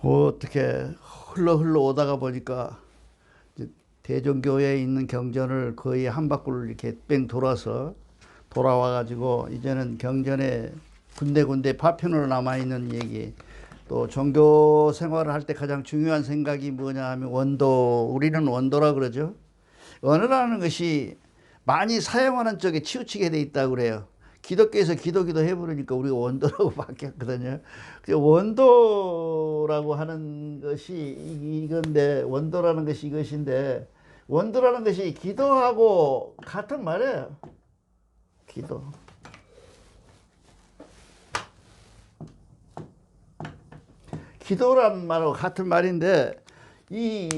어떻게 흘러 오다가 보니까 이제 대종교회에 있는 경전을 거의 한 바퀴를 이렇게 뺑 돌아서 돌아와 가지고 이제는 경전에 군데군데 파편으로 남아 있는 얘기, 또 종교 생활을 할 때 가장 중요한 생각이 뭐냐 하면 원도, 우리는 원도라 그러죠. 언어라는 것이 많이 사용하는 쪽에 치우치게 돼 있다고 그래요. 기독교에서 기도기도 해버리니까 우리가 원도라고 바뀌었거든요. 원도라고 하는 것이 이건데, 원도라는 것이 이것인데, 원도라는 것이 기도하고 같은 말이에요. 기도. 기도라는 말하고 같은 말인데,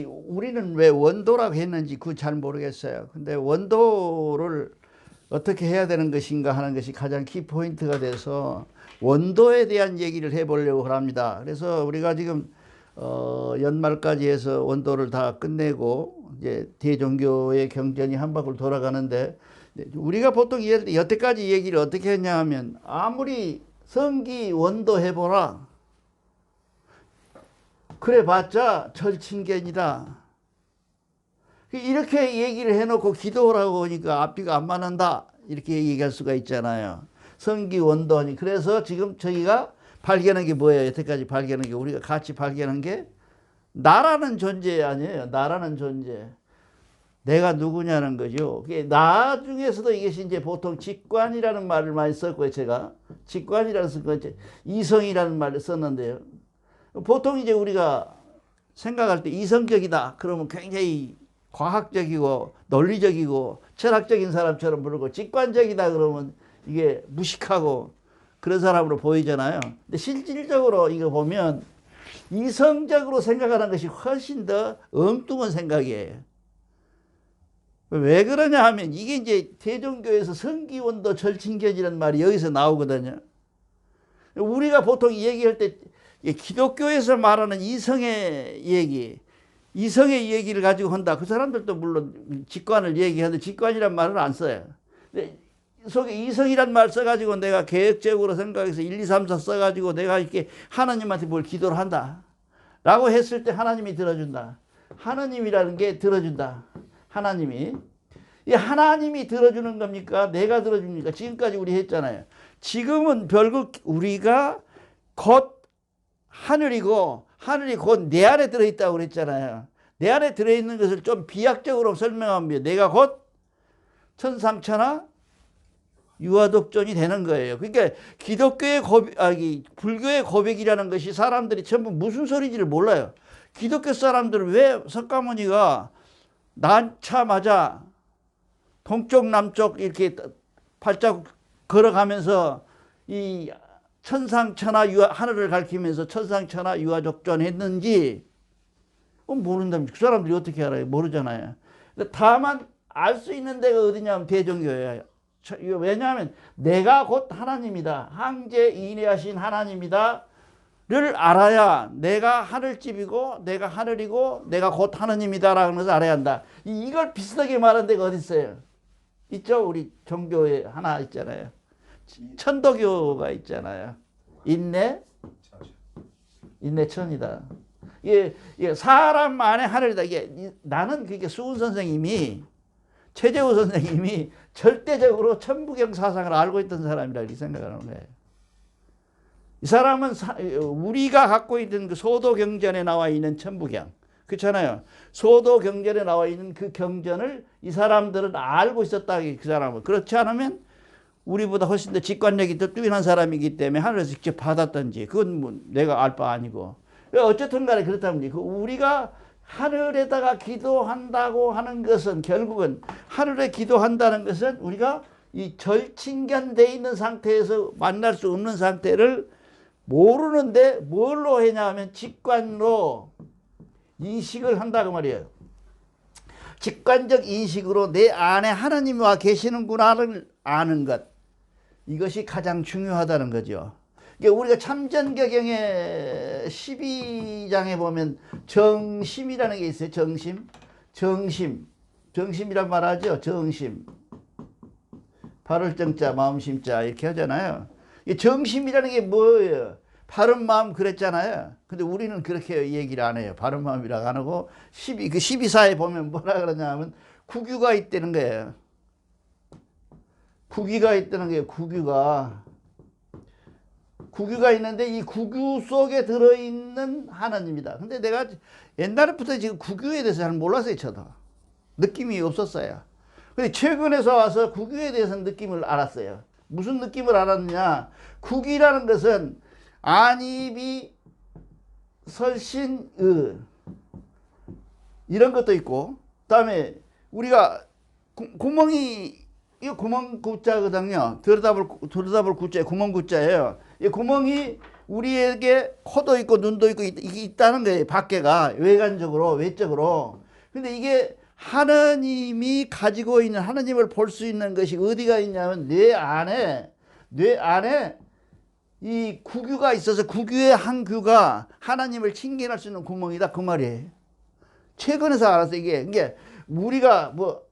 우리는 왜 원도라고 했는지 그건 잘 모르겠어요. 근데 원도를 어떻게 해야 되는 것인가 하는 것이 가장 키포인트가 돼서 원도에 대한 얘기를 해보려고 합니다. 그래서 우리가 지금 연말까지 해서 원도를 다 끝내고 이제 대종교의 경전이 한 바퀴 돌아가는데, 우리가 보통 여태까지 얘기를 어떻게 했냐 하면, 아무리 성기 원도 해보라, 그래 봤자 절친견이다, 이렇게 얘기를 해놓고 기도하라고 하니까 앞뒤가 안 맞는다, 이렇게 얘기할 수가 있잖아요. 성기 원도하니. 그래서 지금 저희가 발견한 게 뭐예요? 여태까지 발견한 게, 우리가 같이 발견한 게 나라는 존재 아니에요. 나라는 존재. 내가 누구냐는 거죠. 나 중에서도 이것이 이제 보통 직관이라는 말을 많이 썼고요. 제가 직관이라는 쓴 이성이라는 말을 썼는데요. 보통 이제 우리가 생각할 때 이성적이다 그러면 굉장히 과학적이고 논리적이고 철학적인 사람처럼 부르고, 직관적이다 그러면 이게 무식하고 그런 사람으로 보이잖아요. 근데 실질적으로 이거 보면 이성적으로 생각하는 것이 훨씬 더 엉뚱한 생각이에요. 왜 그러냐 하면, 이게 이제 대종교에서 성기원도 절친견이라는 말이 여기서 나오거든요. 우리가 보통 얘기할 때 기독교에서 말하는 이성의 얘기, 이성의 얘기를 가지고 한다. 그 사람들도 물론 직관을 얘기하는데 직관이란 말을 안 써요. 근데 속에 이성이란 말 써가지고 내가 계획적으로 생각해서 1, 2, 3, 4 써가지고 내가 이렇게 하나님한테 뭘 기도를 한다 라고 했을 때 하나님이 들어준다. 하나님이라는 게 들어준다. 하나님이. 이 하나님이 들어주는 겁니까? 내가 들어줍니까? 지금까지 우리 했잖아요. 지금은 결국 우리가 곧 하늘이고, 하늘이 곧 내 안에 들어있다고 그랬잖아요. 내 안에 들어있는 것을 좀 비약적으로 설명하면 내가 곧 천상천하 유아독존이 되는 거예요. 그러니까 기독교의 불교의 고백이라는 것이 사람들이 전부 무슨 소리인지를 몰라요. 기독교 사람들은 왜 석가모니가 낳자마자 동쪽 남쪽 이렇게 발자국 걸어가면서 이 천상천하 하늘을 가리키면서 천상천하 유아독존 했는지 모른답니다. 그 사람들이 어떻게 알아요? 모르잖아요. 다만 알 수 있는 데가 어디냐면 대종교예요. 왜냐하면 내가 곧 하나님이다, 항제인해하신 하나님이다 를 알아야 내가 하늘집이고 내가 하늘이고 내가 곧 하나님이다라는 것을 알아야 한다. 이걸 비슷하게 말하는 데가 어디 있어요? 있죠? 우리 종교에 하나 있잖아요. 천도교가 있잖아요. 인내천이다. 이게 사람 안에 하늘이다. 나는 그게 수훈 선생님이, 최재우 선생님이 절대적으로 천부경 사상을 알고 있던 사람이라 이렇게 생각하는 거예요. 이 사람은 우리가 갖고 있는 그 소도경전에 나와 있는 천부경, 그렇잖아요. 소도경전에 나와 있는 그 경전을 이 사람들은 알고 있었다. 그 사람은. 그렇지 않으면 우리보다 훨씬 더 직관력이 더 뛰어난 사람이기 때문에 하늘에서 직접 받았던지 그건 뭐 내가 알 바 아니고. 어쨌든 간에 그렇다면 우리가 하늘에다가 기도한다고 하는 것은, 결국은 하늘에 기도한다는 것은 우리가 이 절친견돼 있는 상태에서 만날 수 없는 상태를 모르는데 뭘로 하냐 하면 직관으로 인식을 한다고 말이에요. 직관적 인식으로 내 안에 하나님이 와 계시는구나를 아는 것, 이것이 가장 중요하다는 거죠. 우리가 참전교경의 12장에 보면 정심이라는 게 있어요. 정심이란 말 하죠. 정심. 발을 정자 마음 심자 이렇게 하잖아요. 이 정심이라는 게 뭐예요? 바른 마음 그랬잖아요. 근데 우리는 그렇게 얘기를 안 해요. 바른 마음이라고 안 하고 12사에 보면 뭐라 그러냐면 국유가 있다는 거예요. 국유가 있다는 거예요. 국유가 있는데 이 국유 속에 들어있는 하나님이다. 근데 내가 옛날부터 지금 국유에 대해서 잘 몰랐어요. 저도 느낌이 없었어요. 근데 최근에서 와서 국유에 대해서 느낌을 알았어요. 무슨 느낌을 알았느냐, 국이라는 것은 안입이 설신 이런 것도 있고, 그다음에 우리가 구멍이, 이 구멍 구자거든요. 들여다볼 구자에 구멍 구자예요. 이 구멍이 우리에게 코도 있고 눈도 있고 있다는 거예요. 밖에가 외적으로. 근데 이게 하나님이 가지고 있는, 하나님을 볼 수 있는 것이 어디가 있냐면 뇌 안에 이 구규가 있어서 국유의 한 규가 하나님을 칭견할 수 있는 구멍이다, 그 말이에요. 최근에서 알았어요. 이게 우리가 뭐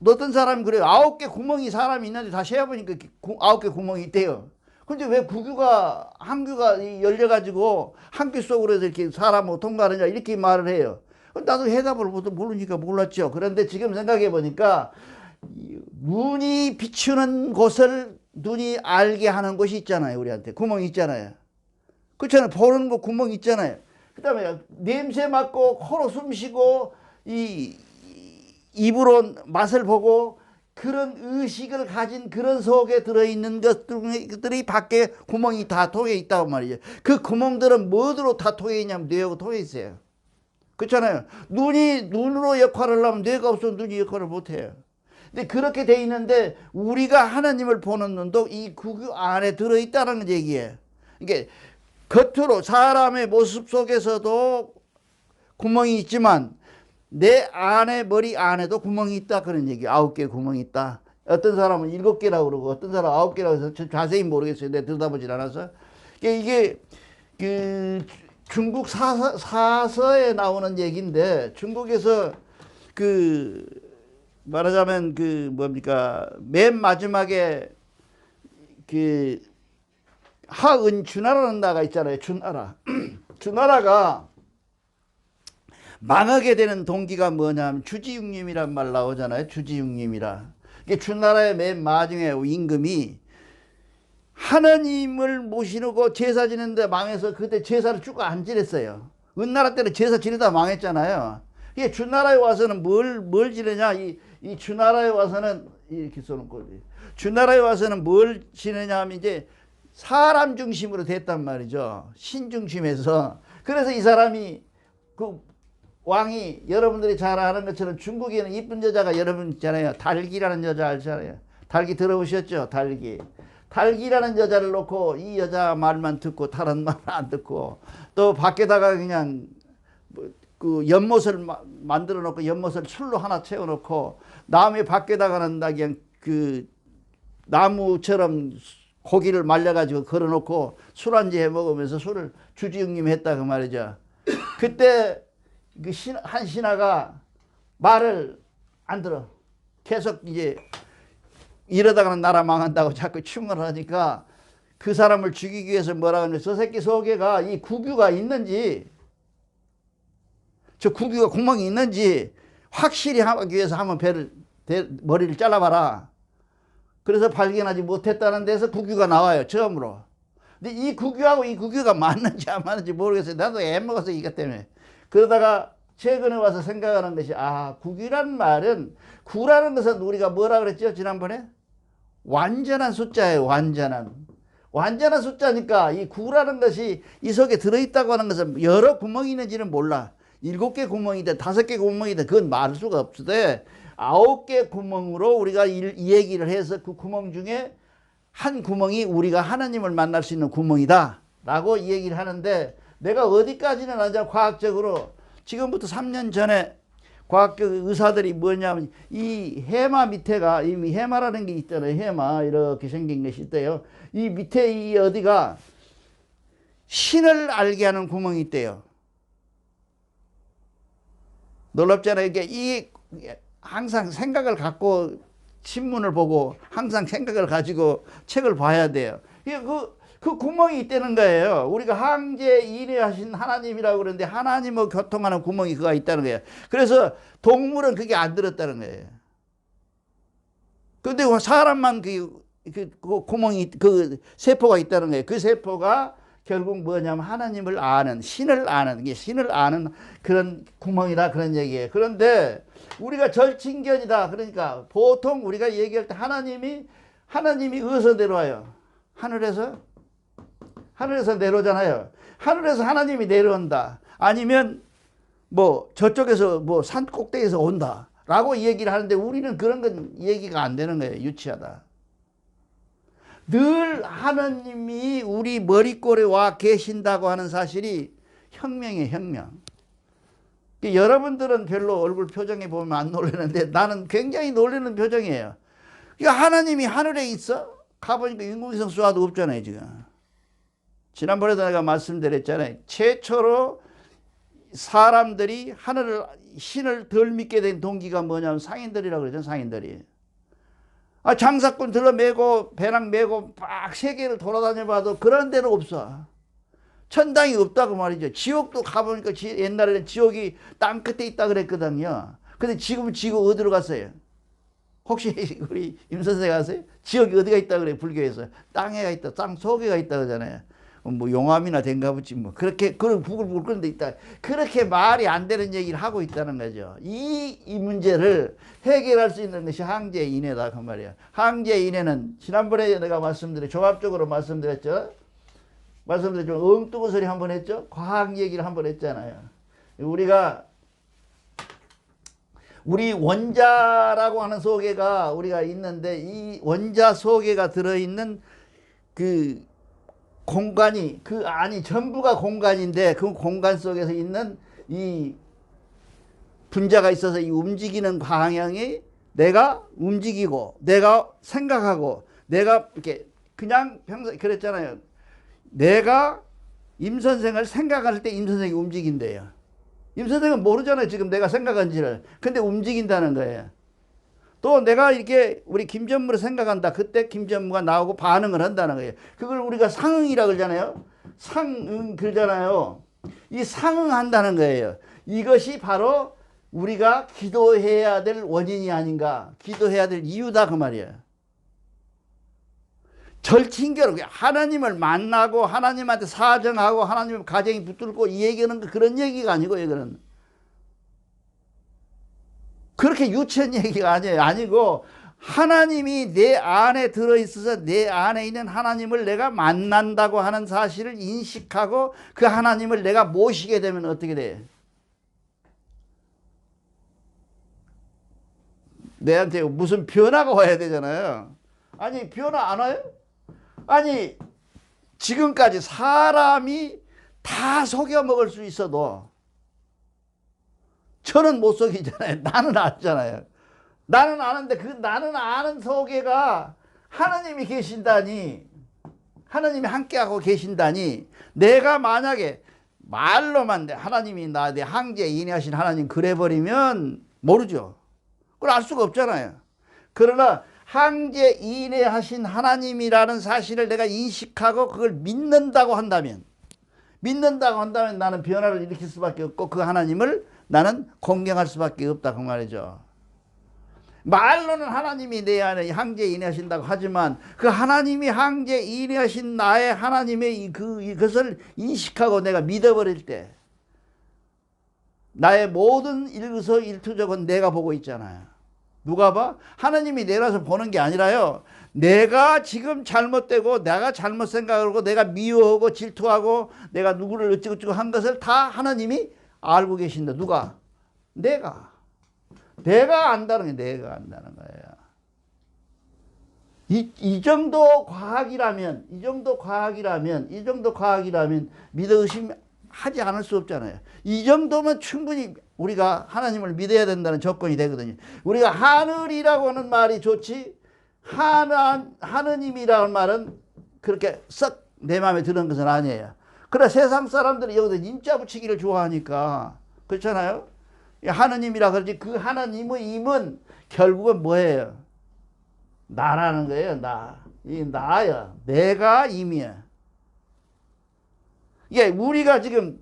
어떤 사람이 그래요. 9개 구멍이 사람이 있는데 다 세어보니까 9개 구멍이 있대요. 근데 왜 구규가 한 규가 열려가지고 한 규 속으로 해서 이렇게 사람을 통과하느냐, 이렇게 말을 해요. 나도 해답을 모르니까 몰랐죠. 그런데 지금 생각해 보니까 눈이 비추는 곳을 눈이 알게 하는 곳이 있잖아요. 우리한테 구멍이 있잖아요. 그렇잖아요. 보는 거 구멍이 있잖아요. 그 다음에 냄새 맡고 코로 숨 쉬고 이 입으로 맛을 보고 그런 의식을 가진 그런 속에 들어있는 것들이 밖에 구멍이 다 통해 있다고 말이죠. 그 구멍들은 뭐로 다 통해 있냐면 뇌하고 통해 있어요. 그렇잖아요. 눈이 눈으로 역할을 하면 뇌가 없으면 눈이 역할을 못해요. 근데 그렇게 돼 있는데 우리가 하나님을 보는 눈도 이 구규 안에 들어있다는 얘기예요. 이게 겉으로 사람의 모습 속에서도 구멍이 있지만 내 안에, 머리 안에도 구멍이 있다, 그런 얘기. 9개 구멍이 있다. 어떤 사람은 7개라고 그러고 어떤 사람은 9개라고 해서 자세히 모르겠어요. 내가 들여다보질 않아서. 이게 그 중국 사서에 나오는 얘기인데, 중국에서 그 말하자면 그 뭡니까, 맨 마지막에 그 하은주나라는 나라가 있잖아요. 주나라. 주나라가 망하게 되는 동기가 뭐냐면 주지육림이란 말 나오잖아요. 주지육림이라. 이게 주나라의 맨 마지막에 임금이 하나님을 모시고 제사 지내는데 망해서 그때 제사를 쭉 안 지냈어요. 은나라 때는 제사 지내다 망했잖아요. 이게 주나라에 와서는 뭘 지내냐, 이 주나라에 와서는 이렇게 써놓은 거지. 주나라에 와서는 뭘 지내냐 하면 이제 사람 중심으로 됐단 말이죠. 신 중심에서. 그래서 이 사람이 그 왕이, 여러분들이 잘 아는 것처럼 중국에는 이쁜 여자가 여러분 있잖아요. 달기라는 여자 알잖아요. 달기 들어보셨죠? 달기라는 여자를 놓고 이 여자 말만 듣고 다른 말은 안 듣고, 또 밖에다가 그냥 그 연못을 만들어 놓고 연못을 술로 하나 채워 놓고 남의 밖에다가는 그냥 그 나무처럼 고기를 말려가지고 걸어 놓고 술 한잔 해 먹으면서 술을 주지응님 했다, 그 말이죠. 그때 그 한 신하가 말을 안 들어. 계속 이제 이러다가는 나라 망한다고 자꾸 충고를 하니까 그 사람을 죽이기 위해서 뭐라 하냐, 저 새끼 속에가 이 구규가 있는지, 저 구규가 구멍이 있는지 확실히 하기 위해서 한번 머리를 잘라봐라. 그래서 발견하지 못했다는 데서 구규가 나와요, 처음으로. 근데 이 구규하고 이 구규가 맞는지 안 맞는지 모르겠어요. 나도 애먹어서 이것 때문에. 그러다가 최근에 와서 생각하는 것이, 구규라는 말은, 구라는 것은 우리가 뭐라 그랬죠, 지난번에? 완전한 숫자예요. 완전한 숫자니까 이 구라는 것이 이 속에 들어있다고 하는 것은 여러 구멍이 있는지는 몰라. 7개 구멍이든 5개 구멍이든 그건 말할 수가 없으되 9개 구멍으로 우리가 이 얘기를 해서 그 구멍 중에 한 구멍이 우리가 하나님을 만날 수 있는 구멍이다 라고 얘기를 하는데, 내가 어디까지는 아냐, 과학적으로 지금부터 3년 전에 과학적 의사들이 뭐냐면 이 해마 밑에가, 이미 해마라는 게 있잖아요. 해마 이렇게 생긴 것이 있대요. 이 밑에 이 어디가 신을 알게 하는 구멍이 있대요. 놀랍잖아요. 이게 항상 생각을 갖고 신문을 보고 항상 생각을 가지고 책을 봐야 돼요. 그 구멍이 있다는 거예요. 우리가 항제 인해하신 하나님이라고 그러는데 하나님과 교통하는 구멍이 그가 있다는 거예요. 그래서 동물은 그게 안 들었다는 거예요. 근데 사람만 그 구멍이, 그 세포가 있다는 거예요. 그 세포가 결국 뭐냐면 하나님을 아는, 신을 아는 그런 구멍이다, 그런 얘기예요. 그런데 우리가 절친견이다. 그러니까 보통 우리가 얘기할 때 하나님이 어디서 내려와요? 하늘에서 내려오잖아요. 하늘에서 하나님이 내려온다. 아니면 뭐 저쪽에서 뭐 산 꼭대기에서 온다 라고 얘기를 하는데 우리는 그런 건 얘기가 안 되는 거예요. 유치하다. 늘 하나님이 우리 머리꼴에 와 계신다고 하는 사실이 혁명이에요. 혁명. 여러분들은 별로 얼굴 표정에 보면 안 놀라는데 나는 굉장히 놀라는 표정이에요. 그러니까 하나님이 하늘에 있어? 가보니까 인공위성 쏘아도 없잖아요. 지금 지난번에도 내가 말씀드렸잖아요. 최초로 사람들이 신을 덜 믿게 된 동기가 뭐냐면 상인들이라고 그러죠. 상인들이. 장사꾼 들러매고 배낭 메고 막 세계를 돌아다녀봐도 그런 데는 없어. 천당이 없다고 말이죠. 지옥도 가보니까 옛날에는 지옥이 땅 끝에 있다 그랬거든요. 근데 지금은 지옥 어디로 갔어요? 혹시 우리 임 선생 아세요? 지옥이 어디가 있다 그래? 불교에서 땅에가 있다, 땅 속에가 있다 그러잖아요. 뭐 용암이나 된가 보지 뭐. 그렇게 그런 부글부글 끓는 데 있다. 그렇게 말이 안 되는 얘기를 하고 있다는 거죠. 이 문제를 해결할 수 있는 것이 항제인해다 그 말이야. 항제인해는 지난번에 내가 종합적으로 말씀드렸죠. 엉뚱한 소리 한번 했죠. 과학 얘기를 한번 했잖아요. 우리 원자라고 하는 소개가 우리가 있는데 이 원자 소개가 들어있는 그 공간이 그 안이 전부가 공간인데 그 공간 속에서 있는 이 분자가 있어서 이 움직이는 방향이 내가 움직이고 내가 생각하고 내가 이렇게 그냥 평소에 그랬잖아요. 내가 임 선생을 생각할 때 임 선생이 움직인대요. 임 선생은 모르잖아요. 지금 내가 생각한지를. 근데 움직인다는 거예요. 또 내가 이렇게 우리 김전무를 생각한다. 그때 김전무가 나오고 반응을 한다는 거예요. 그걸 우리가 상응이라고 그러잖아요. 상응 그러잖아요. 이 상응한다는 거예요. 이것이 바로 우리가 기도해야 될 원인이 아닌가. 기도해야 될 이유다 그 말이에요. 절친교로 하나님을 만나고 하나님한테 사정하고 하나님 가정이 붙들고 이 얘기는 그런 얘기가 아니고 이거는 그렇게 유치한 얘기가 아니고 하나님이 내 안에 들어있어서 내 안에 있는 하나님을 내가 만난다고 하는 사실을 인식하고 그 하나님을 내가 모시게 되면 어떻게 돼? 내한테 무슨 변화가 와야 되잖아요. 아니 변화 안 와요? 아니 지금까지 사람이 다 속여 먹을 수 있어도 저는 못 속이잖아요. 나는 알잖아요. 나는 아는데 그 나는 아는 속에가 하나님이 계신다니, 하나님이 함께하고 계신다니, 내가 만약에 말로만 하나님이 내 항제 인해하신 하나님 그래버리면 모르죠. 그걸 알 수가 없잖아요. 그러나 항제 인해하신 하나님이라는 사실을 내가 인식하고 그걸 믿는다고 한다면 나는 변화를 일으킬 수밖에 없고 그 하나님을 나는 공경할 수밖에 없다 그 말이죠. 말로는 하나님이 내 안에 항제 인해하신다고 하지만 그 하나님이 항제 인해하신 나의 하나님의 그것을 인식하고 내가 믿어버릴 때 나의 모든 일거수일투족은 내가 보고 있잖아요. 누가 봐? 하나님이 내려서 보는 게 아니라요. 내가 지금 잘못되고 내가 잘못 생각하고 내가 미워하고 질투하고 내가 누구를 어쩌고저쩌고 한 것을 다 하나님이 알고 계신다. 누가? 내가 안다는 게 내가 안다는 거예요. 이 정도 과학이라면 믿어 의심하지 않을 수 없잖아요. 이 정도면 충분히 우리가 하나님을 믿어야 된다는 조건이 되거든요. 우리가 하늘이라고 하는 말이 좋지 하느님이라는 말은 그렇게 썩 내 마음에 드는 것은 아니에요. 그러나 세상 사람들이 여기서 임자 붙이기를 좋아하니까 그렇잖아요. 하느님이라 그러지 그 하나님의 임은 결국은 뭐예요? 나라는 거예요. 나야. 내가 임이야. 이게 우리가 지금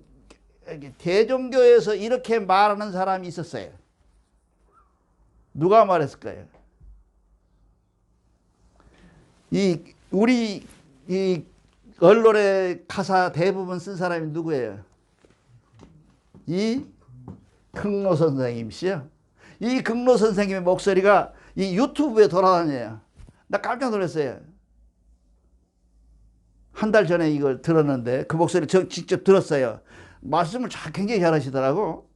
대종교에서 이렇게 말하는 사람이 있었어요. 누가 말했을까요? 우리 언론의 가사 대부분 쓴 사람이 누구예요? 이 극로 선생님이시요. 이 극로 선생님의 목소리가 이 유튜브에 돌아다녀요. 나 깜짝 놀랐어요. 한 달 전에 이걸 들었는데 그 목소리 저 직접 들었어요. 말씀을 굉장히 잘하시더라고.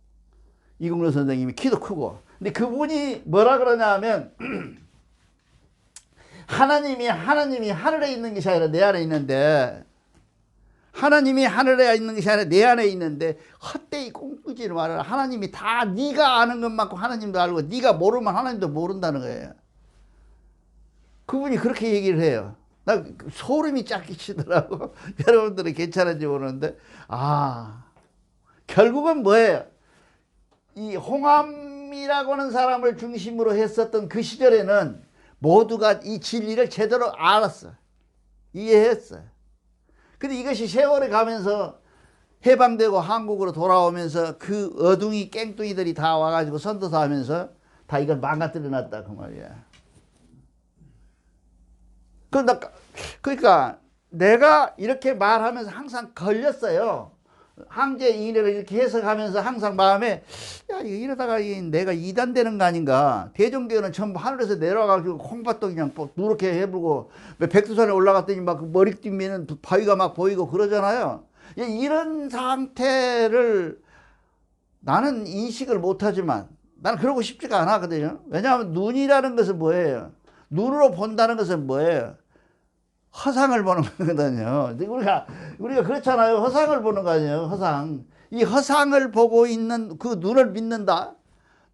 이극로 선생님이 키도 크고. 근데 그분이 뭐라 그러냐 하면 하나님이 하늘에 있는 것이 아니라 내 안에 있는데, 하나님이 하늘에 있는 것이 아니라 내 안에 있는데 헛되이 꿈꾸지를 말아라. 하나님이 다 네가 아는 것만큼 하나님도 알고 네가 모르면 하나님도 모른다는 거예요. 그분이 그렇게 얘기를 해요. 나 소름이 쫙 끼치더라고. 여러분들은 괜찮은지 모르는데, 결국은 뭐예요? 이 홍암이라고 하는 사람을 중심으로 했었던 그 시절에는 모두가 이 진리를 제대로 알았어. 이해했어. 근데 이것이 세월이 가면서 해방되고 한국으로 돌아오면서 그 어둥이 깽뚱이들이 다 와가지고 선도사 하면서 다 이걸 망가뜨려 놨다 그 말이야. 그러니까 내가 이렇게 말하면서 항상 걸렸어요. 항제 이인회를 이렇게 해석하면서 항상 마음에, 야, 이러다가 내가 이단되는 거 아닌가. 대종교는 전부 하늘에서 내려와가지고 콩팥도 그냥 누렇게 해보고, 백두산에 올라갔더니 막 머리 띠면 바위가 막 보이고 그러잖아요. 이런 상태를 나는 인식을 못하지만, 나는 그러고 싶지가 않았거든요. 왜냐하면 눈이라는 것은 뭐예요? 눈으로 본다는 것은 뭐예요? 허상을 보는 거거든요. 우리가 그렇잖아요. 허상을 보는 거 아니에요. 허상. 이 허상을 보고 있는 그 눈을 믿는다.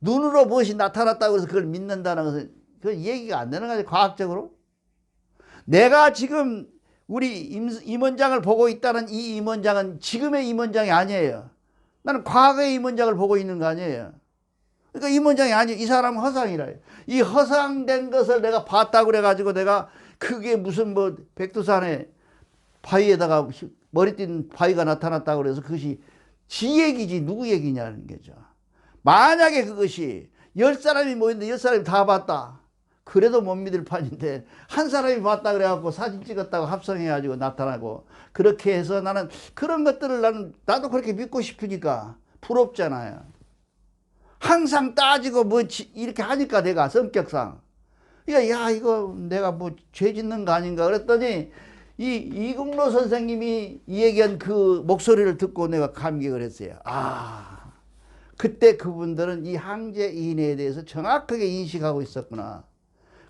눈으로 무엇이 나타났다고 해서 그걸 믿는다는 것은 그 얘기가 안 되는 거죠. 과학적으로. 내가 지금 우리 임원장을 보고 있다는 이 임원장은 지금의 임원장이 아니에요. 나는 과거의 임원장을 보고 있는 거 아니에요. 그러니까 임원장이 아니에요. 이 사람은 허상이라. 이 허상된 것을 내가 봤다고 그래가지고 내가 그게 무슨 뭐 백두산에 바위에다가 머리 띈 바위가 나타났다고 그래서 그것이 지 얘기지 누구 얘기냐는 거죠. 만약에 그것이 10사람이 모였는데 10사람이 다 봤다. 그래도 못 믿을 판인데 한 사람이 봤다 그래갖고 사진 찍었다고 합성해가지고 나타나고 그렇게 해서 나는 그런 것들을 나도 그렇게 믿고 싶으니까 부럽잖아요. 항상 따지고 뭐 이렇게 하니까 내가 성격상 야 이거 내가 뭐 죄 짓는 거 아닌가 그랬더니 이극로 선생님이 얘기한 그 목소리를 듣고 내가 감격을 했어요. 그때 그분들은 이 항제 이인에 대해서 정확하게 인식하고 있었구나.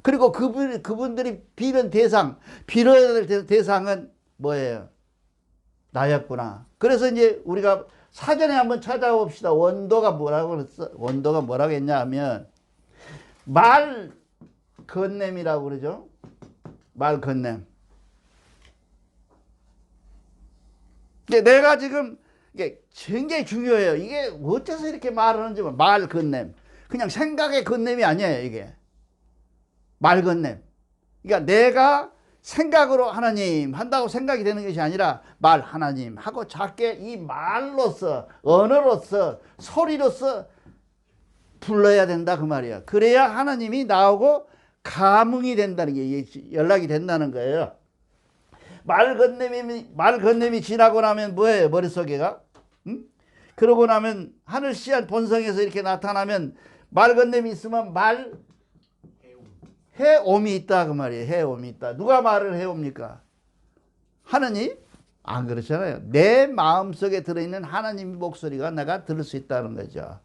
그리고 그분들이 빌어야 될 대상은 뭐예요? 나였구나. 그래서 이제 우리가 사전에 한번 찾아봅시다. 원도가 뭐라고 했냐 하면 말 건냄이라고 그러죠. 말 건냄. 근데 내가 지금 이게 굉장히 중요해요. 이게 어째서 이렇게 말하는지 말 건냄. 그냥 생각의 건냄이 아니에요. 이게 말 건냄. 그러니까 내가 생각으로 하나님 한다고 생각이 되는 것이 아니라 말 하나님 하고 작게 이 말로서 언어로서 소리로서 불러야 된다 그 말이야. 그래야 하나님이 나오고 감흥이 된다는 게 연락이 된다는 거예요. 말 건냄이 지나고 나면 뭐예요? 머릿속에가? 응? 그러고 나면 하늘 씨앗 본성에서 이렇게 나타나면 말 건냄이 있으면 해옴이 있다 그 말이에요. 해옴이 있다. 누가 말을 해옵니까? 하느님? 안 그렇잖아요. 내 마음속에 들어있는 하나님의 목소리가 내가 들을 수 있다는 거죠.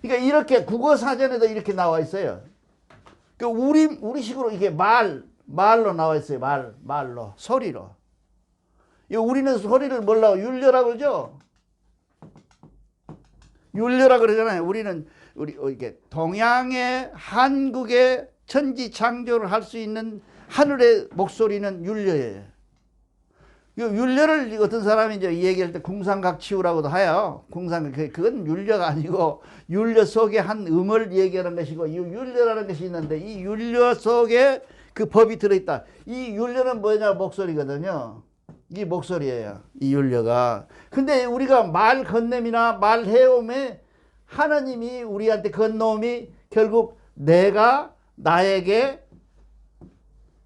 그러니까 이렇게 국어사전에도 이렇게 나와 있어요. 그러니까 우리식으로 이게 말로 나와 있어요. 말로 소리로. 우리는 소리를 뭐라고 율려라고 그러죠. 율려라 그러잖아요. 우리 이게 동양의 한국의 천지 창조를 할 수 있는 하늘의 목소리는 율려예요. 율려를 어떤 사람이 이제 얘기할 때 궁상각치우라고도 해요. 그건 율려가 아니고 율려 속에 한 음을 얘기하는 것이고 이 율려라는 것이 있는데 이 율려 속에 그 법이 들어있다. 이 율려는 뭐냐 목소리거든요. 이 목소리예요. 이 윤려가. 근데 우리가 말 건냄이나 말 해옴에 하나님이 우리한테 건너옴이 결국 내가 나에게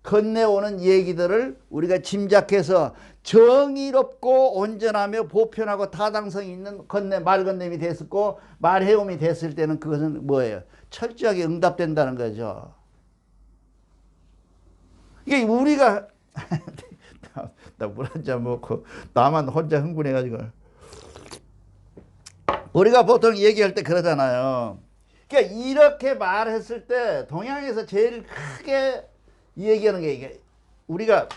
건네오는 얘기들을 우리가 짐작해서 정의롭고 온전하며 보편하고 타당성이 있는 말 건냄이 됐었고 말 해옴이 됐을 때는 그것은 뭐예요? 철저하게 응답된다는 거죠. 이게 우리가 나 물 한 잔 먹고 나만 혼자 흥분해가지고 우리가 보통 얘기할 때 그러잖아요. 그러니까 이렇게 말했을 때 동양에서 제일 크게 얘기하는 게 이게 우리가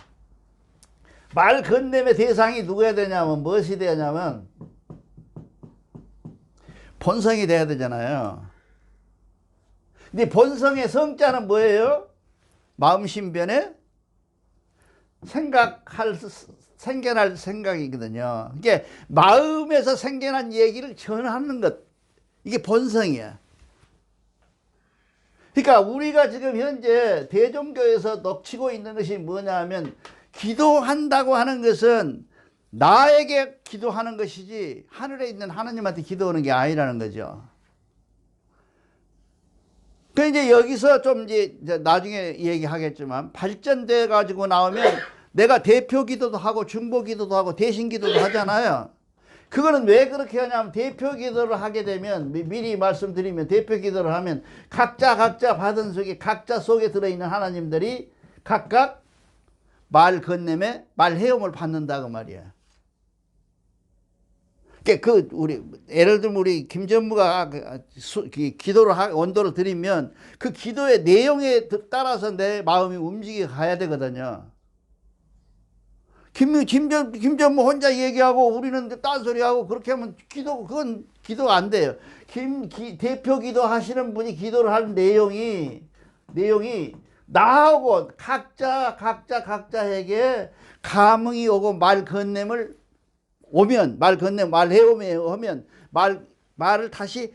말 건냄의 대상이 누구야 되냐면 무엇이 되냐면 본성이 돼야 되잖아요. 근데 본성의 성자는 뭐예요? 마음신변에 생겨날 생각이거든요. 이게 마음에서 생겨난 얘기를 전하는 것, 이게 본성이야. 그러니까 우리가 지금 현재 대종교에서 놓치고 있는 것이 뭐냐면 기도한다고 하는 것은 나에게 기도하는 것이지 하늘에 있는 하나님한테 기도하는 게 아니라는 거죠. 그 이제 여기서 좀 이제 나중에 얘기하겠지만 발전돼 가지고 나오면 내가 대표 기도도 하고 중보 기도도 하고 대신 기도도 하잖아요. 그거는 왜 그렇게 하냐면 대표 기도를 하게 되면 미리 말씀드리면 대표 기도를 하면 각자 받은 속에 각자 속에 들어있는 하나님들이 각각 말 건냄에 말 해움을 받는다고 말이야. 그 우리 예를 들면 우리 김전무가 기도를 원도를 드리면 그 기도의 내용에 따라서 내 마음이 움직여 가야 되거든요. 김전무 혼자 얘기하고 우리는 딴소리하고 그렇게 하면 그건 기도가 안 돼요. 대표 기도 하시는 분이 기도를 하는 내용이 나하고 각자에게 감흥이 오고 말 건냄을 오면 말 해오면 오면 말을 다시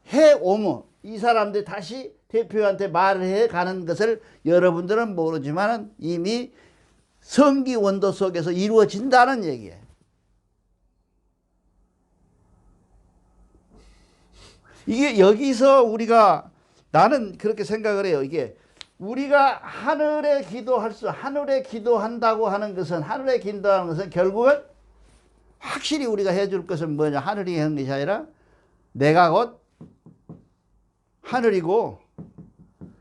해오면 이 사람들 다시 대표한테 말을 해 가는 것을 여러분들은 모르지만 이미 성기 원도 속에서 이루어진다는 얘기예요. 이게 여기서 우리가 나는 그렇게 생각을 해요. 이게 우리가 하늘에 기도한다고 하는 것은 하늘에 기도하는 것은 결국은 확실히 우리가 해줄 것은 뭐냐? 하늘이 하는 것이 아니라 내가 곧 하늘이고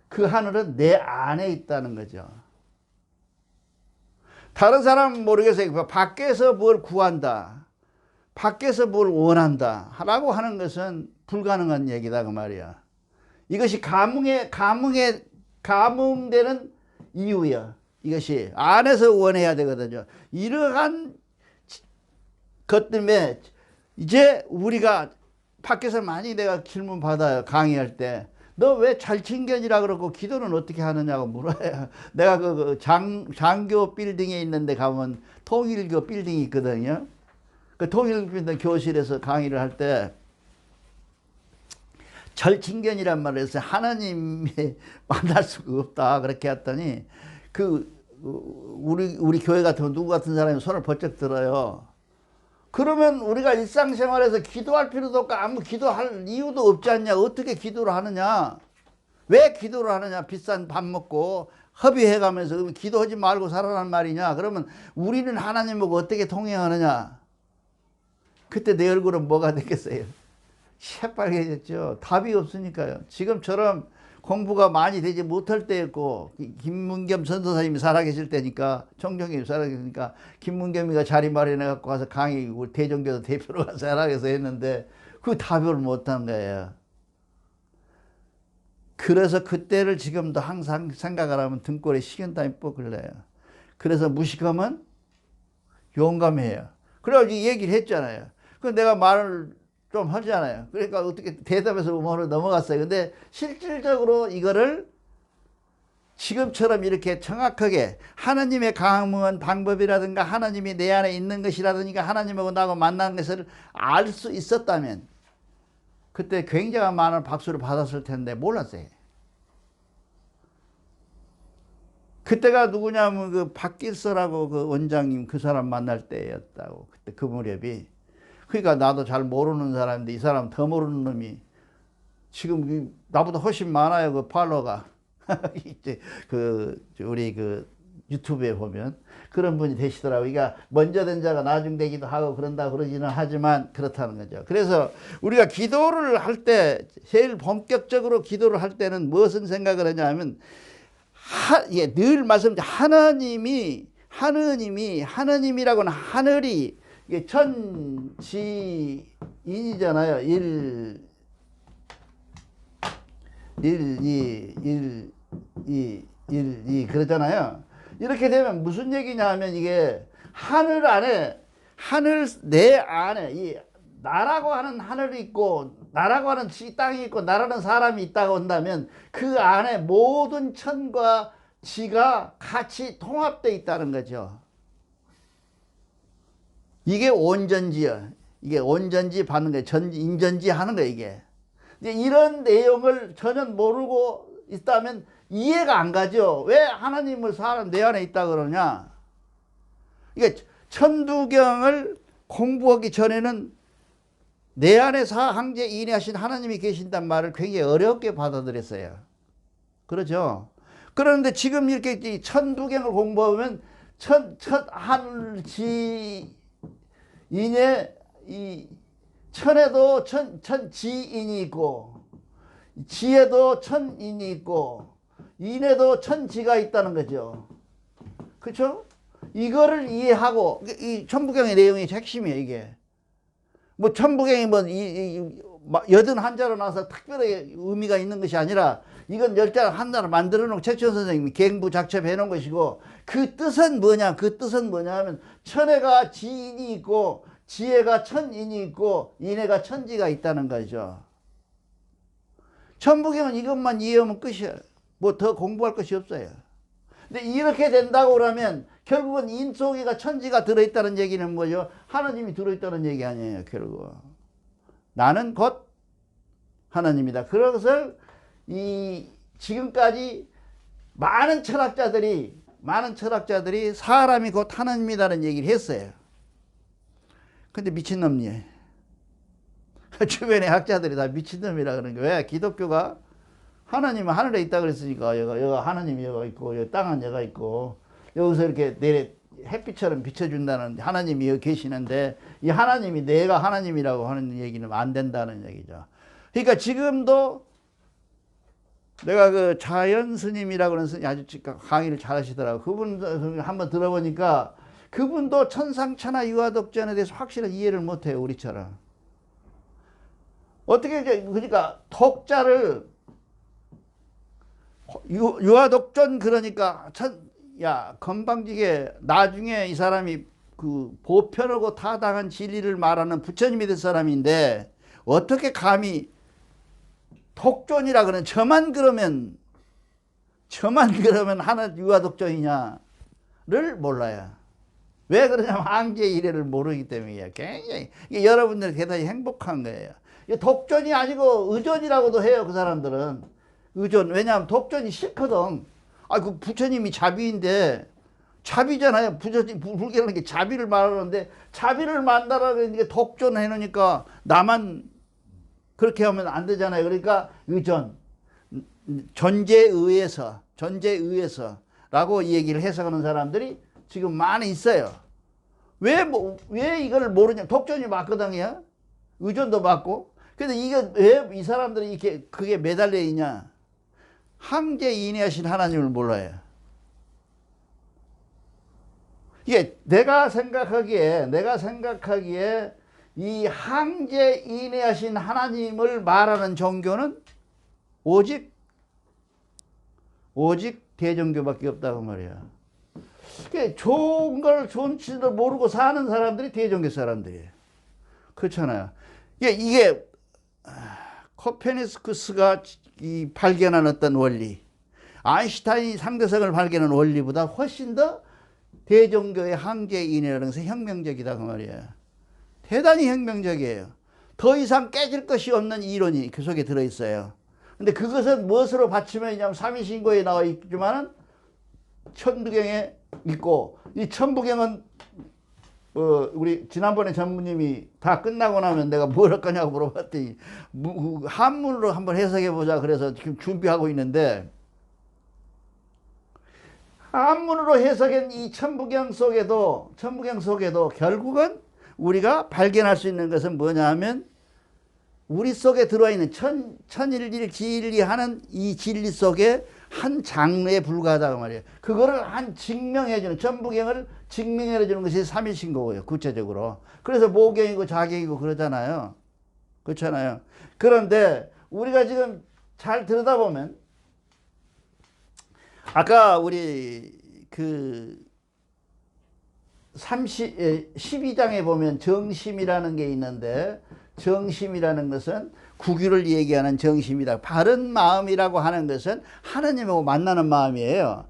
그 하늘은 내 안에 있다는 거죠. 다른 사람은 모르겠어요. 밖에서 뭘 구한다. 밖에서 뭘 원한다. 라고 하는 것은 불가능한 얘기다. 그 말이야. 이것이 감흥되는 이유야. 이것이 안에서 원해야 되거든요. 이러한 것 때문에 이제 우리가 밖에서 많이 내가 질문 받아요. 강의할 때. 너 왜 잘친견이라 그러고 기도는 어떻게 하느냐고 물어요. 내가 장교 빌딩에 있는데 가면 통일교 빌딩이 있거든요. 그 통일교 빌딩 교실에서 강의를 할 때 절친견이란 말을 해서 하나님이 만날 수가 없다 그렇게 했더니 우리 교회 같으면 누구 같은 사람이 손을 번쩍 들어요. 그러면 우리가 일상생활에서 기도할 필요도 없고 아무 기도할 이유도 없지 않냐. 어떻게 기도를 하느냐. 왜 기도를 하느냐. 비싼 밥 먹고 허비해가면서 기도하지 말고 살아라는 말이냐. 그러면 우리는 하나님하고 어떻게 통행하느냐. 그때 내 얼굴은 뭐가 됐겠어요. 새빨개졌죠. 답이 없으니까요. 지금처럼 공부가 많이 되지 못할 때였고 김문겸 선도사님이 살아계실 때니까 청정님이 살아계시니까 김문겸이가 자리 마련해 갖고 가서 강의 우리 대종교도 대표로 가서 살아계서 했는데 그 답을 못한 거예요. 그래서 그때를 지금도 항상 생각을 하면 등골에 식은땀이 뻑 흘러요. 그래서 무식하면 용감해요. 그래가지고 얘기를 했잖아요. 그 내가 말을 좀 하잖아요. 그러니까 어떻게 대답해서 음원으로 넘어갔어요. 근데 실질적으로 이거를 지금처럼 이렇게 정확하게 하나님의 감흥은 방법이라든가 하나님이 내 안에 있는 것이라든가 하나님하고 나하고 만난 것을 알 수 있었다면 그때 굉장한 많은 박수를 받았을 텐데 몰랐어요. 그때가 누구냐면 그 박길서라고 그 원장님 그 사람 만날 때였다고. 그때 그 무렵이. 그러니까 나도 잘 모르는 사람인데 이 사람 더 모르는 놈이 지금 나보다 훨씬 많아요. 그 팔로가. 이제 그 우리 그 유튜브에 보면 그런 분이 되시더라고요. 그러니까 먼저 된 자가 나중 되기도 하고 그런다 그러지는 하지만 그렇다는 거죠. 그래서 우리가 기도를 할 때 제일 본격적으로 기도를 할 때는 무엇을 생각을 하냐면 예, 늘 말씀드린 하느님이라고는 하늘이 이게 천지인이잖아요. 1, 2 그러잖아요. 이렇게 되면 무슨 얘기냐 하면 이게 하늘 안에 내 안에 이 나라고 하는 하늘이 있고 나라고 하는 땅이 있고 나라는 사람이 있다고 한다면 그 안에 모든 천과 지가 같이 통합되어 있다는 거죠. 이게 온전지야. 이게 온전지 받는 거예요. 인전지 하는 거예요, 이게. 이런 내용을 전혀 모르고 있다면 이해가 안 가죠. 왜 하나님을 사람 내 안에 있다 그러냐. 이게 천부경을 공부하기 전에는 내 안에 항제 인하신 하나님이 계신단 말을 굉장히 어렵게 받아들였어요. 그렇죠. 그런데 지금 이렇게 천부경을 공부하면 하늘지인의 이 천에도 천지인이 있고 지에도 천인이 있고 인에도 천지가 있다는 거죠. 그렇죠? 이거를 이해하고 이 천부경의 내용이 핵심이에요. 이게 뭐 천부경이 뭐 81자로 나와서 특별하게 의미가 있는 것이 아니라 이건 10자 하나를 만들어 놓고 최천 선생님이 갱부작첩해 놓은 것이고 그 뜻은 뭐냐? 그 뜻은 뭐냐 하면 천에가 지인이 있고 지혜가 천인이 있고 인애가 천지가 있다는 거죠. 천부경은 이것만 이해하면 끝이야. 뭐 더 공부할 것이 없어요. 근데 이렇게 된다고 그러면 결국은 인 속에가 천지가 들어있다는 얘기는 뭐죠? 하나님이 들어있다는 얘기 아니에요. 결국 나는 곧 하나님이다. 그것을 지금까지 많은 철학자들이 사람이 곧 하나님이다는 얘기를 했어요. 근데 미친놈이에요. 주변의 학자들이 다 미친놈이라 그러는 거예요. 왜? 기독교가 하나님은 하늘에 있다 그랬으니까 여가 하나님이 여가 있고 여기 땅은 여가 있고 여기서 이렇게 내래 햇빛처럼 비춰준다는 하나님이 여기 계시는데 이 하나님이 내가 하나님이라고 하는 얘기는 안 된다는 얘기죠. 그러니까 지금도 내가 그 자연 스님이라고 하는 스님 아주 강의를 잘 하시더라고요. 그분 한번 들어보니까 그분도 천상천하 유아독전에 대해서 확실한 이해를 못해요. 우리처럼. 어떻게 그러니까 독자를 유아독전 그러니까 건방지게 나중에 이 사람이 그 보편하고 타당한 진리를 말하는 부처님이 될 사람인데 어떻게 감히 독존이라 그러는 저만 그러면 하나 유아독존이냐를 몰라요. 왜 그러냐면 항제 이래를 모르기 때문이에요. 굉장히 여러분들 대단히 행복한 거예요. 독존이 아니고 의존이라고도 해요. 그 사람들은 의존. 왜냐하면 독존이 싫거든. 그 부처님이 자비인데 자비잖아요. 부처님 불교라는 게 자비를 말하는데 자비를 만나라는 게 독존해 놓으니까 나만 그렇게 하면 안 되잖아요. 그러니까 의존, 존재에 의해서라고 이 얘기를 해석하는 사람들이 지금 많이 있어요. 왜 이걸 모르냐? 독존이 맞거든요. 의존도 맞고. 근데 이게 왜 이 사람들이 이렇게 그게 매달려 있냐? 항제 인하신 하나님을 몰라요. 이게 내가 생각하기에 이 항제 인하신 하나님을 말하는 종교는 오직 대종교밖에 없다고 말이야. 좋은 걸 좋은지도 모르고 사는 사람들이 대종교 사람들이에요. 그렇잖아요. 이게 코페르니쿠스가 발견한 어떤 원리, 아인슈타인이 상대성을 발견한 원리보다 훨씬 더 대종교의 항제 인해라는 것은 혁명적이다 그 말이에요. 대단히 혁명적이에요. 더 이상 깨질 것이 없는 이론이 그 속에 들어있어요. 근데 그것은 무엇으로 받침해냐면 삼위신고에 나와 있지만은 천부경에 있고, 이 천부경은 우리 지난번에 전무님이 다 끝나고 나면 내가 뭘 할 거냐고 물어봤더니 한문으로 한번 해석해 보자 그래서 지금 준비하고 있는데, 한문으로 해석한 이 천부경 속에도 결국은 우리가 발견할 수 있는 것은 뭐냐 하면, 우리 속에 들어와 있는 천일일 지일리 하는 이 진리 속에 한 장르에 불과하다고 말이에요. 그거를 증명해주는, 천부경을 증명해주는 것이 삼일신고예요, 구체적으로. 그래서 모경이고 자경이고 그러잖아요. 그렇잖아요. 그런데 우리가 지금 잘 들여다보면, 아까 우리 12장에 보면 정심이라는 게 있는데, 정심이라는 것은 구규를 얘기하는 정심이다. 바른 마음이라고 하는 것은 하나님하고 만나는 마음이에요.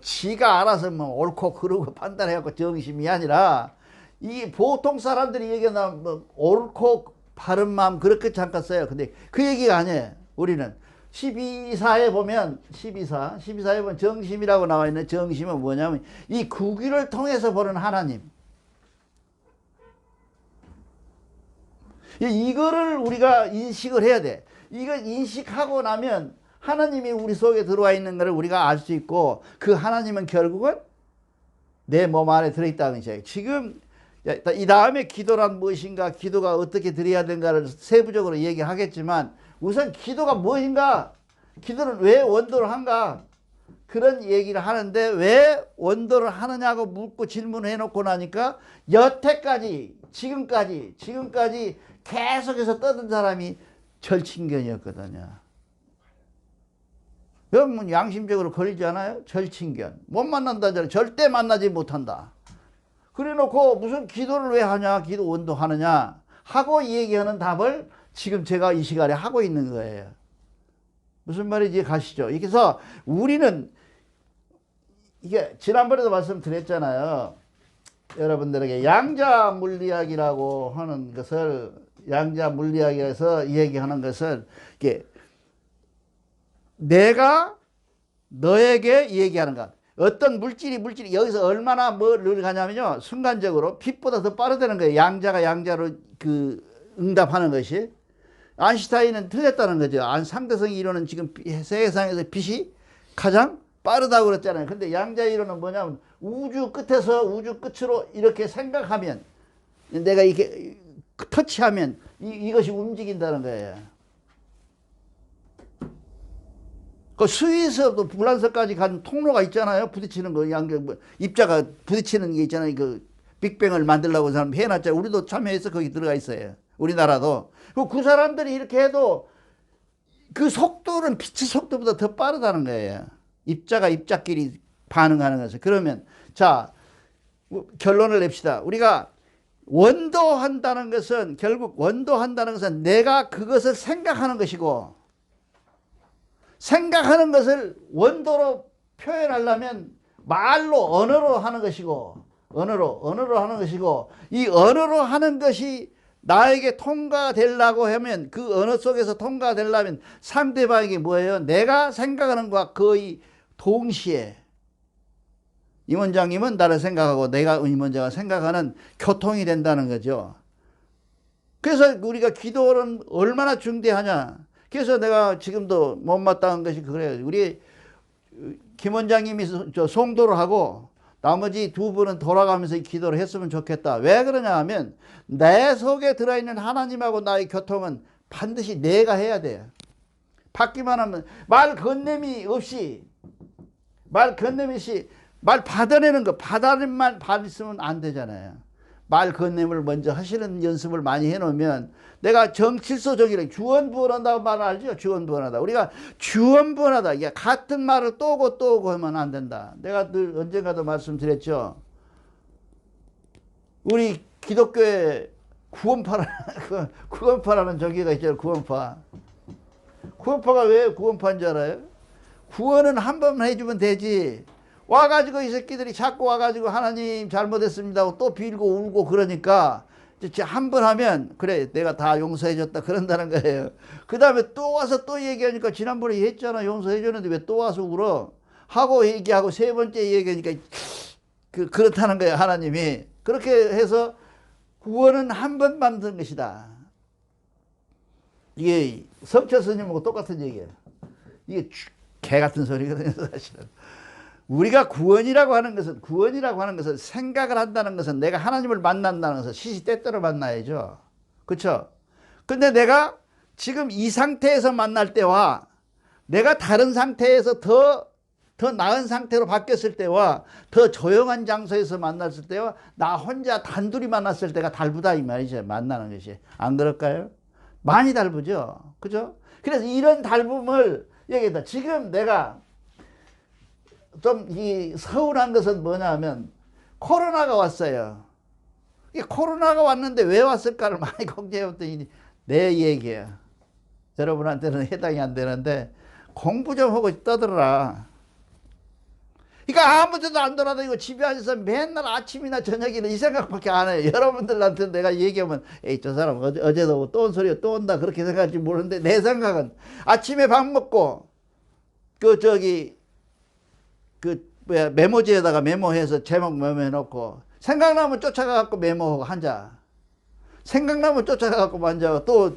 지가 알아서 옳고 그르고 판단해갖고 정심이 아니라, 이 보통 사람들이 얘기하는 옳고 바른 마음 그렇게 잠깐 써요. 근데 그 얘기가 아니에요. 우리는 12사에 보면 12사에 보면 정심이라고 나와 있는 정심은 뭐냐면, 이 구규를 통해서 보는 하나님. 이거를 우리가 인식을 해야 돼. 이걸 인식하고 나면 하나님이 우리 속에 들어와 있는 것을 우리가 알 수 있고, 그 하나님은 결국은 내 몸 안에 들어있다는 것이에요. 지금 이 다음에 기도란 무엇인가, 기도가 어떻게 드려야 되는가를 세부적으로 얘기하겠지만, 우선 기도가 무엇인가, 기도는 왜 원도를 한가, 그런 얘기를 하는데, 왜 원도를 하느냐고 묻고 질문을 해놓고 나니까 여태까지 지금까지 계속해서 떠든 사람이 절친견이었거든요. 여러분 양심적으로 걸리지 않아요? 절친견. 못 만난다잖아요. 절대 만나지 못한다. 그래놓고 무슨 기도를 왜 하냐, 기도 원도 하느냐 하고 얘기하는 답을 지금 제가 이 시간에 하고 있는 거예요. 무슨 말인지 가시죠? 그래서 우리는, 이게 지난번에도 말씀드렸잖아요. 여러분들에게 양자 물리학이라고 하는 것을, 양자 물리학에서 얘기하는 것을, 이게 내가 너에게 얘기하는 것. 어떤 물질이 여기서 얼마나 뭐를 가냐면요, 순간적으로 빛보다 더 빠르다는 거예요. 양자가 양자로 응답하는 것이. 아인슈타인은 틀렸다는 거죠. 상대성 이론은 지금 세계상에서 빛이 가장 빠르다고 그랬잖아요. 근데 양자 이론은 뭐냐면, 우주 끝에서 우주 끝으로 이렇게 생각하면, 내가 이렇게 터치하면 이것이 움직인다는 거예요. 그 수위에서도 불란서까지 간 통로가 있잖아요. 부딪히는 거, 입자가 부딪히는 게 있잖아요. 그 빅뱅을 만들려고 사람 해놨잖아요. 우리도 참여해서 거기 들어가 있어요. 우리나라도. 그 사람들이 이렇게 해도 그 속도는 빛의 속도보다 더 빠르다는 거예요. 입자가 입자끼리 반응하는 것을. 그러면 자, 결론을 냅시다. 우리가 원도한다는 것은, 결국 원도한다는 것은 내가 그것을 생각하는 것이고, 생각하는 것을 원도로 표현하려면 말로, 언어로 하는 것이고, 언어로 하는 것이고, 이 언어로 하는 것이 나에게 통과되려고 하면, 그 언어 속에서 통과되려면 상대방이 뭐예요? 내가 생각하는 것과 거의 동시에, 임원장님은 나를 생각하고 내가 임원장을 생각하는 교통이 된다는 거죠. 그래서 우리가 기도는 얼마나 중대하냐. 그래서 내가 지금도 못마땅한 것이 그래요. 우리 김 원장님이 송도를 하고 나머지 두 분은 돌아가면서 기도를 했으면 좋겠다. 왜 그러냐 하면, 내 속에 들어있는 하나님하고 나의 교통은 반드시 내가 해야 돼요. 받기만 하면, 말 건네미 없이 말 받아내는 거, 받아내만 받으면 안 되잖아요. 말 건네을 먼저 하시는 연습을 많이 해놓으면, 내가 정칠소정이라 주언부언한다고 말 알죠? 주언부언하다. 우리가 주언부언하다. 이게 같은 말을 또 오고 하면 안 된다. 내가 늘 언젠가도 말씀드렸죠. 우리 기독교에 구원파라는 종교가 있잖아요. 구원파. 구원파가 왜 구원파인 줄 알아요? 구원은 한 번만 해주면 되지. 와가지고 이 새끼들이 자꾸 와가지고 하나님 잘못했습니다 하고 또 빌고 울고 그러니까, 한 번 하면 그래 내가 다 용서해줬다 그런다는 거예요. 그 다음에 또 와서 또 얘기하니까, 지난번에 했잖아 용서해줬는데 왜 또 와서 울어. 하고 얘기하고 세 번째 얘기하니까 그렇다는 거예요. 하나님이. 그렇게 해서 구원은 한 번 받는 것이다. 이게 석철 스님하고 똑같은 얘기예요. 이게 개 같은 소리거든요, 사실은. 우리가 구원이라고 하는 것은 생각을 한다는 것은 내가 하나님을 만난다는 것은 시시때때로 만나야죠. 그렇죠? 근데 내가 지금 이 상태에서 만날 때와 내가 다른 상태에서 더 나은 상태로 바뀌었을 때와 더 조용한 장소에서 만났을 때와 나 혼자 단둘이 만났을 때가 다르다 이 말이죠. 만나는 것이. 안 그럴까요? 많이 다르죠. 그죠? 그래서 이런 다름을 얘기한다. 지금 내가 좀 서운한 것은 뭐냐 하면 코로나가 왔어요. 이 코로나가 왔는데 왜 왔을까를 많이 걱정해 봤더니 내 얘기야. 여러분한테는 해당이 안 되는데 공부 좀 하고 떠들어라. 그러니까 아무 데도 안 돌아다니고 집에 앉아서 맨날 아침이나 저녁이나 이 생각밖에 안 해요. 여러분들한테 내가 얘기하면 에이 저 사람 어제도 또 온 소리가 또 온다 그렇게 생각할지 모르는데 내 생각은 아침에 밥 먹고 메모지에다가 메모해서 제목 메모해놓고 생각나면 쫓아가갖고 메모하고 앉아. 생각나면 쫓아가갖고 앉아. 또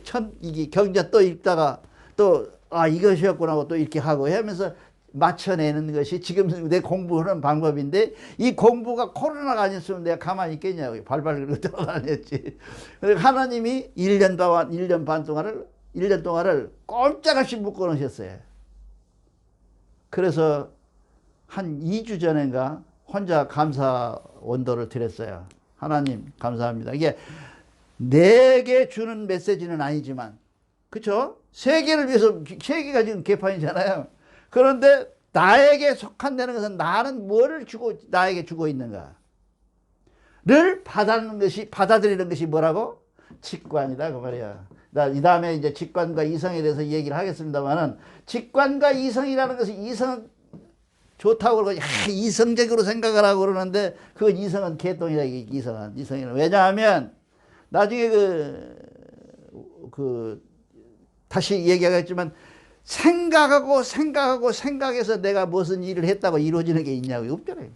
경제 또 읽다가 또 이것이었구나 하고 또 이렇게 하고 하면서 맞춰내는 것이 지금 내 공부하는 방법인데 이 공부가 코로나가 아니었으면 내가 가만히 있겠냐고 발발 그러고 돌아다녔지. 그래서 하나님이 1년 반 동안을 꼼짝없이 묶어 놓으셨어요. 그래서 한 2주 전인가 혼자 감사 원도를 드렸어요. 하나님 감사합니다. 이게 내게 주는 메시지는 아니지만 그렇죠? 세계를 위해서 세계가 지금 개판이잖아요. 그런데 나에게 속한다는 것은 나는 뭐를 나에게 주고 있는가를 받아들이는 것이 뭐라고? 직관이다 그 말이야. 이 다음에 이제 직관과 이성에 대해서 얘기를 하겠습니다만은 직관과 이성이라는 것이 이성은 좋다고 그러고 이성적으로 생각을 하고 그러는데 그 이성은 개똥이다. 이성은 왜냐하면 나중에 다시 얘기하겠지만 생각해서 내가 무슨 일을 했다고 이루어지는 게 있냐고 없잖아요.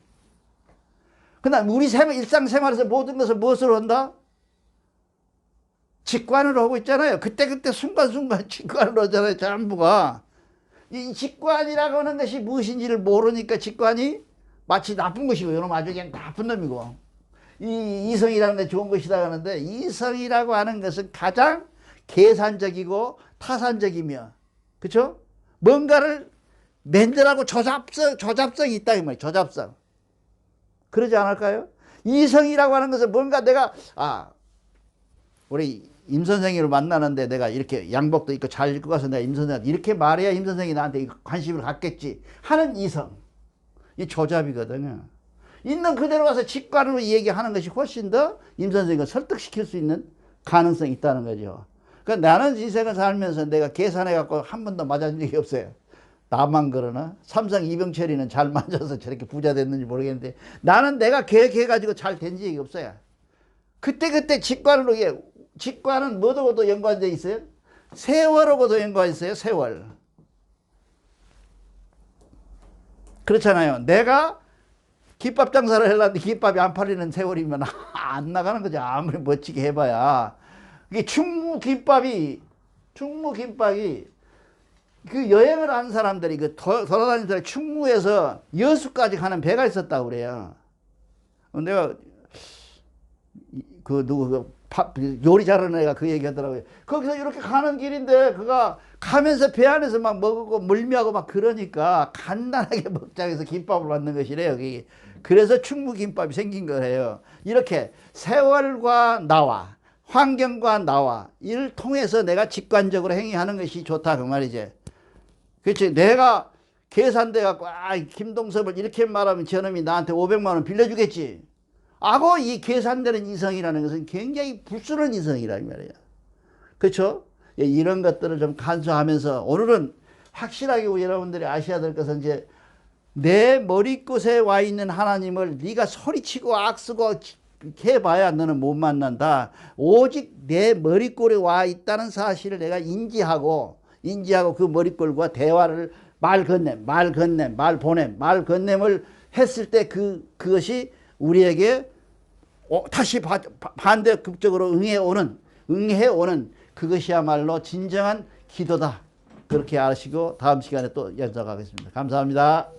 그러나 우리 일상생활에서 모든 것을 무엇으로 한다? 직관으로 하고 있잖아요. 그때 순간순간 직관으로 하잖아요. 전부가. 이 직관이라고 하는 것이 무엇인지를 모르니까 직관이 마치 나쁜 것이고 이놈 아주 그냥 나쁜 놈이고 이 이성이라는 게 좋은 것이다 하는데 이성이라고 하는 것은 가장 계산적이고 타산적이며 그렇죠? 뭔가를 만들라고 조잡성이 있다 이 말이에요. 조잡성. 그러지 않을까요? 이성이라고 하는 것은 뭔가 내가 우리 임 선생님을 만나는데 내가 이렇게 양복도 입고 잘 입고 가서 내가 임 선생님한테 이렇게 말해야 임 선생님이 나한테 관심을 갖겠지 하는 이성. 이 조잡이거든요. 있는 그대로 가서 직관으로 얘기하는 것이 훨씬 더 임 선생님을 설득시킬 수 있는 가능성이 있다는 거죠. 그러니까 나는 인생을 살면서 내가 계산해갖고 한 번도 맞은 적이 없어요. 나만 그러나? 삼성 이병철이는 잘 맞아서 저렇게 부자 됐는지 모르겠는데 나는 내가 계획해가지고 잘 된 적이 없어요. 그때 직관으로 직관은 뭐하고도 연관되어 있어요? 세월하고도 연관되어 있어요. 세월. 그렇잖아요. 내가 김밥 장사를 하려는데 김밥이 안 팔리는 세월이면 안 나가는 거죠. 아무리 멋지게 해봐야. 이게 충무김밥이 그 여행을 한 사람들이 돌아다니는 사람이 충무에서 여수까지 가는 배가 있었다고 그래요. 내가 요리 잘하는 애가 그 얘기 하더라고요. 거기서 이렇게 가는 길인데 그가 가면서 배 안에서 막 먹고 물미하고 막 그러니까 간단하게 먹자 해서 김밥을 만든 것이래요. 그래서 충무김밥이 생긴 거예요. 이렇게 세월과 나와 환경과 나와 이를 통해서 내가 직관적으로 행위하는 것이 좋다 그 말이지. 그렇지. 내가 계산돼 갖고 김동섭을 이렇게 말하면 저놈이 나한테 500만 원 빌려주겠지. 하고 이 계산되는 이성이라는 것은 굉장히 불순한 이성이란 말이에요. 그렇죠? 이런 것들을 좀 간수하면서 오늘은 확실하게 여러분들이 아셔야 될 것은 이제 내 머리끝에 와 있는 하나님을 네가 소리치고 악쓰고 해봐야 너는 못 만난다. 오직 내 머리꼴에 와 있다는 사실을 내가 인지하고 그 머리꼴과 대화를 말 건냄, 말 건냄, 말 보냄, 말 건냄을 했을 때 그것이 우리에게 다시 반대급적으로 응해오는 그것이야말로 진정한 기도다. 그렇게 아시고 다음 시간에 또 연락하겠습니다. 감사합니다.